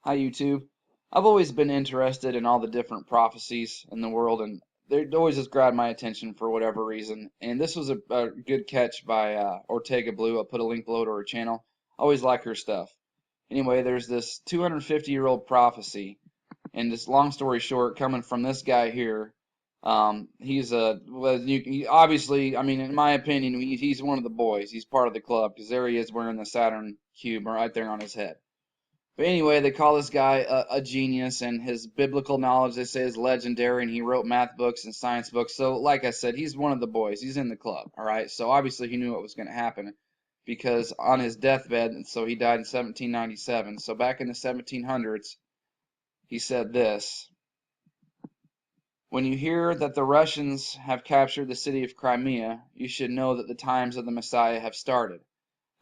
Hi YouTube. I've always been interested in all the different prophecies in the world, and they always just grabbed my attention for whatever reason. And this was a good catch by Ortega Blue. I'll put a link below to her channel. I always like her stuff. Anyway, there's this 250-year-old prophecy, and just long story short, coming from this guy here. He's a well, obviously, I mean, in my opinion, he's one of the boys. He's part of the club because there he is wearing the Saturn cube right there on his head. But anyway, they call this guy a genius, and his biblical knowledge, they say, is legendary, and he wrote math books and science books. So, like I said, he's one of the boys. He's in the club, all right? So, obviously, he knew what was going to happen because on his deathbed, and so he died in 1797. So, back in the 1700s, he said this: when you hear that the Russians have captured the city of Crimea, you should know that the times of the Messiah have started,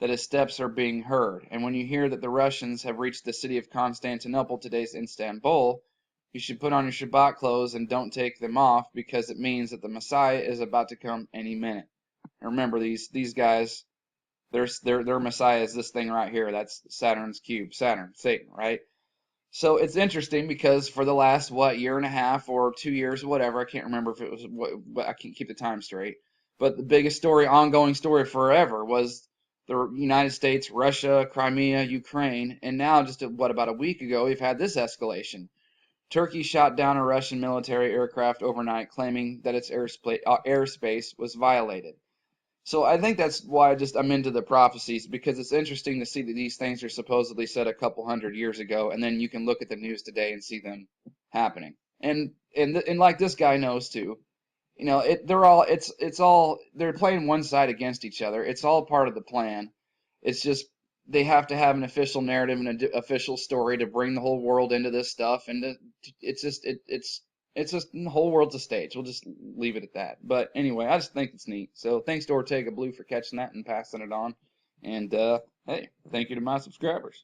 that his steps are being heard. And when you hear that the Russians have reached the city of Constantinople, today's Istanbul, you should put on your Shabbat clothes and don't take them off, because it means that the Messiah is about to come any minute. And remember, these guys, their Messiah is this thing right here. That's Saturn's cube, Saturn, Satan, right? So it's interesting because for the last year and a half or 2 years, whatever, I can't remember if it was I can't keep the time straight. But the biggest story, ongoing story forever, was the United States, Russia, Crimea, Ukraine, and now just about a week ago, we've had this escalation. Turkey shot down a Russian military aircraft overnight, claiming that its airspace was violated. So I think that's why I'm into the prophecies, because it's interesting to see that these things are supposedly said a couple hundred years ago, and then you can look at the news today and see them happening. And like this guy knows too, they're playing one side against each other. It's all part of the plan. It's just they have to have an official narrative and an official story to bring the whole world into this stuff, and it's just the whole world's a stage. We'll just leave it at that. But anyway, I just think it's neat. So thanks to Ortega Blue for catching that and passing it on. And hey, thank you to my subscribers.